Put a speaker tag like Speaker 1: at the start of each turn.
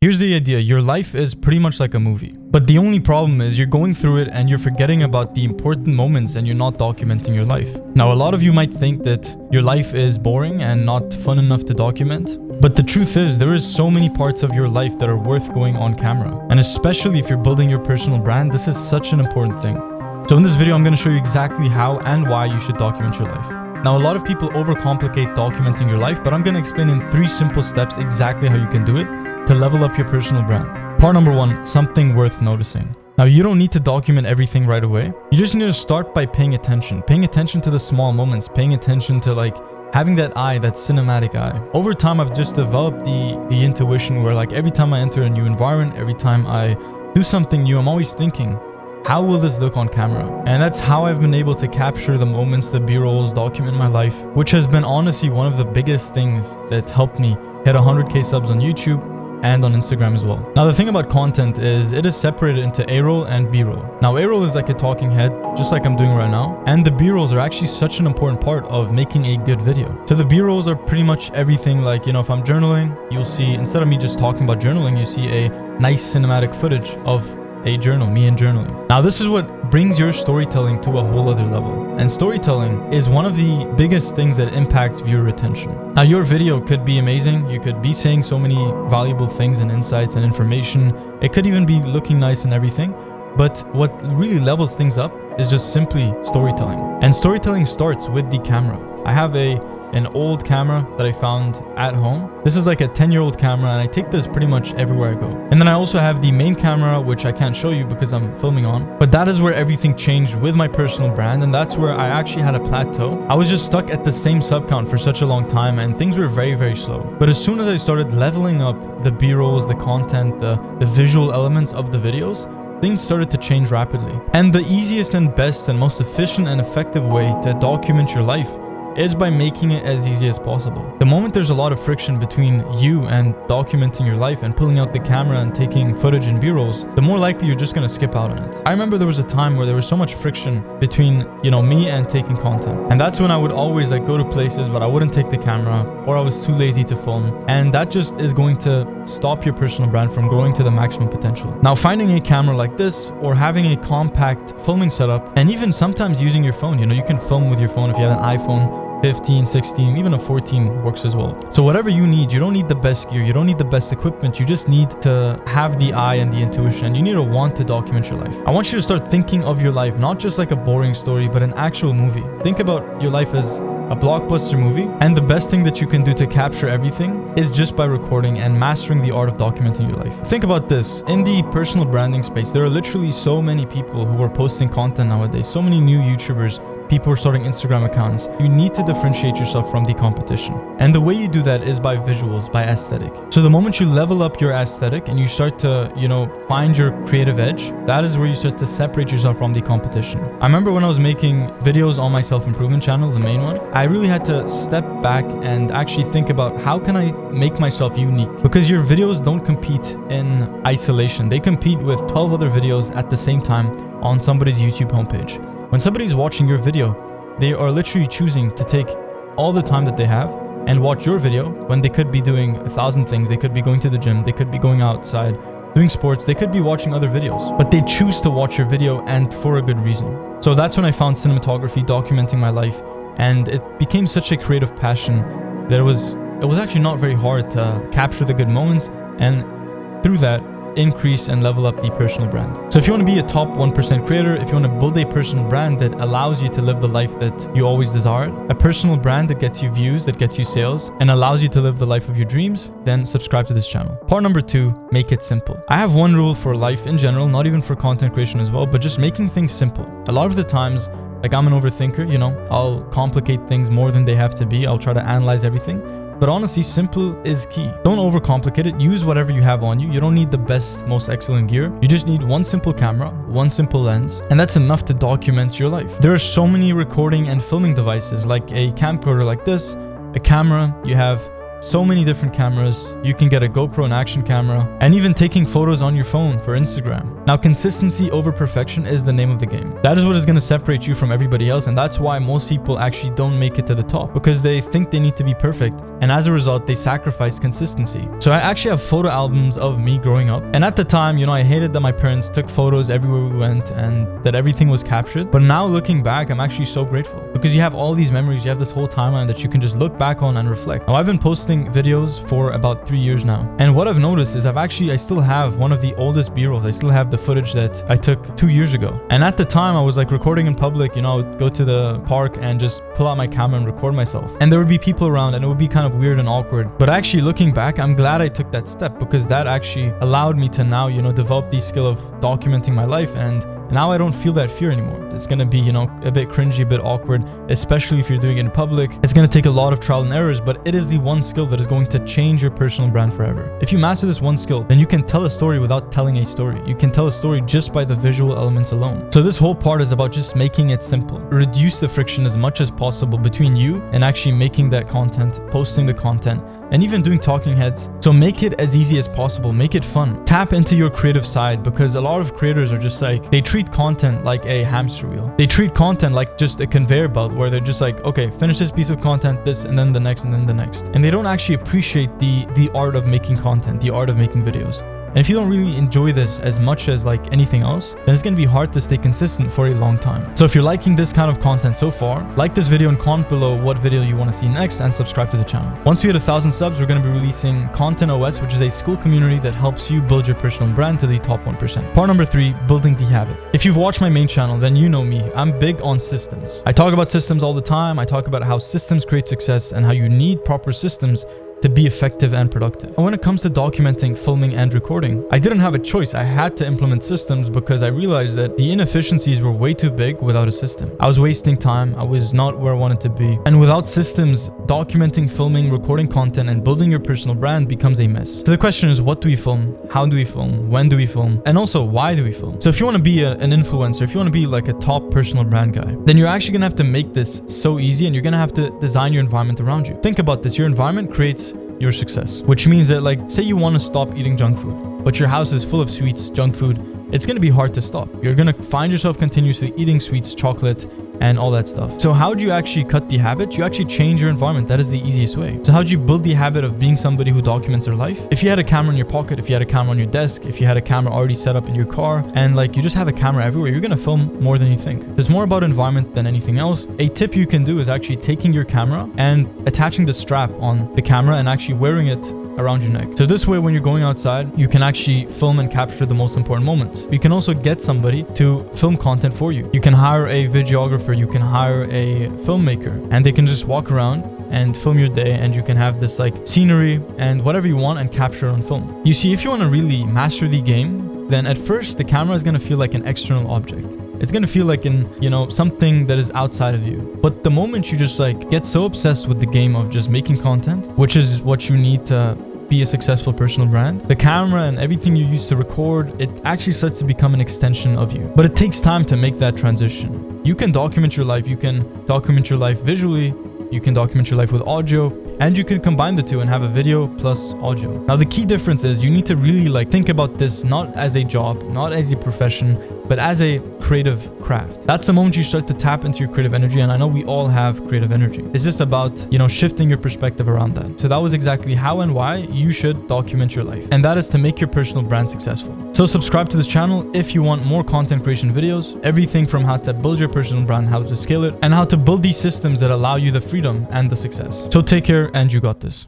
Speaker 1: Here's the idea. Your life is pretty much like a movie. But the only problem is you're going through it and you're forgetting about the important moments and you're not documenting your life. Now, a lot of you might think that your life is boring and not fun enough to document. But the truth is, there is so many parts of your life that are worth going on camera. And especially if you're building your personal brand, this is such an important thing. So in this video, I'm going to show you exactly how and why you should document your life. Now, a lot of people overcomplicate documenting your life, but I'm going to explain in 3 simple steps exactly how you can do it to level up your personal brand. Part number 1, something worth noticing. Now, you don't need to document everything right away. You just need to start by paying attention to the small moments, paying attention to having that eye, that cinematic eye. Over time, I've just developed the intuition where every time I enter a new environment, every time I do something new, I'm always thinking, how will this look on camera? And that's how I've been able to capture the moments, the B-rolls, document my life, which has been honestly one of the biggest things that helped me hit 100K subs on YouTube and on Instagram as well. Now, the thing about content is it is separated into A-roll and B-roll. Now, A-roll is like a talking head, just like I'm doing right now. And the B-rolls are actually such an important part of making a good video. So the B-rolls are pretty much everything if I'm journaling, you'll see, instead of me just talking about journaling, you see a nice cinematic footage of a journal, me and journaling. Now, this is what brings your storytelling to a whole other level. And storytelling is one of the biggest things that impacts viewer retention. Now, your video could be amazing. You could be saying so many valuable things and insights and information. It could even be looking nice and everything. But what really levels things up is just simply storytelling. And storytelling starts with the camera. I have an old camera that I found at home. This is like a 10-year-old camera, and I take this pretty much everywhere I go. And then I also have the main camera, which I can't show you because I'm filming on. But that is where everything changed with my personal brand, and that's where I actually had a plateau. I was just stuck at the same sub count for such a long time, and things were very, very slow. But as soon as I started leveling up the B-rolls, the content, the visual elements of the videos, things started to change rapidly. And the easiest and best and most efficient and effective way to document your life is by making it as easy as possible. The moment there's a lot of friction between you and documenting your life and pulling out the camera and taking footage and B-rolls, the more likely you're just going to skip out on it. I remember there was a time where there was so much friction between, me and taking content. And that's when I would always go to places, but I wouldn't take the camera, or I was too lazy to film. And that just is going to stop your personal brand from growing to the maximum potential. Now, finding a camera like this or having a compact filming setup, and even sometimes using your phone, you can film with your phone if you have an iPhone 15, 16, even a 14 works as well. So whatever you need, you don't need the best gear, you don't need the best equipment, you just need to have the eye and the intuition, and you need to want to document your life. I want you to start thinking of your life not just like a boring story, but an actual movie. Think about your life as a blockbuster movie, and the best thing that you can do to capture everything is just by recording and mastering the art of documenting your life. Think about this. In the personal branding space, there are literally so many people who are posting content nowadays, so many new YouTubers, people are starting Instagram accounts. You need to differentiate yourself from the competition. And the way you do that is by visuals, by aesthetic. So the moment you level up your aesthetic and you start to, find your creative edge, that is where you start to separate yourself from the competition. I remember when I was making videos on my self-improvement channel, the main one, I really had to step back and actually think about how can I make myself unique? Because your videos don't compete in isolation. They compete with 12 other videos at the same time on somebody's YouTube homepage. When somebody's watching your video, they are literally choosing to take all the time that they have and watch your video when they could be doing 1,000 things. They could be going to the gym, they could be going outside, doing sports, they could be watching other videos. But they choose to watch your video, and for a good reason. So that's when I found cinematography, documenting my life, and it became such a creative passion that it was actually not very hard to capture the good moments, and through that, increase and level up the personal brand. So if you want to be a top 1% creator, if you want to build a personal brand that allows you to live the life that you always desired, a personal brand that gets you views, that gets you sales, and allows you to live the life of your dreams, then subscribe to this channel. Part number 2, make it simple. I have one rule for life in general, not even for content creation as well, but just making things simple. A lot of the times, I'm an overthinker, I'll complicate things more than they have to be. I'll try to analyze everything. But honestly, simple is key. Don't overcomplicate it. Use whatever you have on you. You don't need the best, most excellent gear. You just need one simple camera, one simple lens, and that's enough to document your life. There are so many recording and filming devices, like a camcorder like this, a camera. You have so many different cameras. You can get a GoPro, an action camera, and even taking photos on your phone for Instagram. Now, consistency over perfection is the name of the game. That is what is going to separate you from everybody else, and that's why most people actually don't make it to the top, because they think they need to be perfect, and as a result, they sacrifice consistency. So I actually have photo albums of me growing up, and at the time, you know, I hated that my parents took photos everywhere we went and that everything was captured. But now looking back, I'm actually so grateful, because you have all these memories, you have this whole timeline that you can just look back on and reflect. Now, I've been posting videos for about 3 years now, and what I've noticed is I still have one of the oldest B-rolls. I still have the footage that I took 2 years ago, and at the time I was like recording in public. You know, I would go to the park and just pull out my camera and record myself, and there would be people around and it would be kind of weird and awkward. But actually looking back, I'm glad I took that step, because that actually allowed me to now, you know, develop the skill of documenting my life, and now I don't feel that fear anymore. It's going to be, you know, a bit cringy, a bit awkward, especially if you're doing it in public. It's going to take a lot of trial and errors, but it is the one skill that is going to change your personal brand forever. If you master this one skill, then you can tell a story without telling a story. You can tell a story just by the visual elements alone. So this whole part is about just making it simple. Reduce the friction as much as possible between you and actually making that content, posting the content, and even doing talking heads. So make it as easy as possible. Make it fun. Tap into your creative side, because a lot of creators are just like, they treat content like a hamster wheel. They treat content like just a conveyor belt, where they're just like, okay, finish this piece of content, this, and then the next, and then the next. And they don't actually appreciate the art of making content, the art of making videos. And if you don't really enjoy this as much as like anything else, then it's going to be hard to stay consistent for a long time. So if you're liking this kind of content so far, like this video and comment below what video you want to see next, and subscribe to the channel. Once we hit 1,000 subs, we're going to be releasing Content OS, which is a school community that helps you build your personal brand to the top 1%. Part number 3, building the habit. If you've watched my main channel, then you know me. I'm big on systems. I talk about systems all the time. I talk about how systems create success and how you need proper systems to be effective and productive. And when it comes to documenting, filming, and recording, I didn't have a choice. I had to implement systems, because I realized that the inefficiencies were way too big without a system. I was wasting time. I was not where I wanted to be. And without systems, documenting, filming, recording content, and building your personal brand becomes a mess. So the question is, what do we film? How do we film? When do we film? And also, why do we film? So if you want to be an influencer, if you want to be like a top personal brand guy, then you're actually going to have to make this so easy, and you're going to have to design your environment around you. Think about this. Your environment creates your success, which means that, like, say you want to stop eating junk food, but your house is full of sweets, junk food, it's going to be hard to stop. You're going to find yourself continuously eating sweets, chocolate, and all that stuff. So how do you actually cut the habit? You actually change your environment. That is the easiest way. So how do you build the habit of being somebody who documents their life? If you had a camera in your pocket, if you had a camera on your desk, if you had a camera already set up in your car, and like you just have a camera everywhere, you're going to film more than you think. It's more about environment than anything else. A tip you can do is actually taking your camera and attaching the strap on the camera and actually wearing it around your neck. So this way, when you're going outside, you can actually film and capture the most important moments. You can also get somebody to film content for you. You can hire a videographer, you can hire a filmmaker, and they can just walk around and film your day, and you can have this like scenery and whatever you want and capture it on film. You see, if you want to really master the game, then at first the camera is going to feel like an external object. It's going to feel like something that is outside of you. But the moment you just like get so obsessed with the game of just making content, which is what you need to be a successful personal brand, the camera and everything you use to record, it actually starts to become an extension of you. But it takes time to make that transition. You can document your life. You can document your life visually. You can document your life with audio, and you can combine the two and have a video plus audio. Now, the key difference is you need to really like think about this not as a job, not as a profession, but as a creative craft. That's the moment you start to tap into your creative energy. And I know we all have creative energy. It's just about, shifting your perspective around that. So that was exactly how and why you should document your life. And that is to make your personal brand successful. So subscribe to this channel if you want more content creation videos, everything from how to build your personal brand, how to scale it, and how to build these systems that allow you the freedom and the success. So take care, and you got this.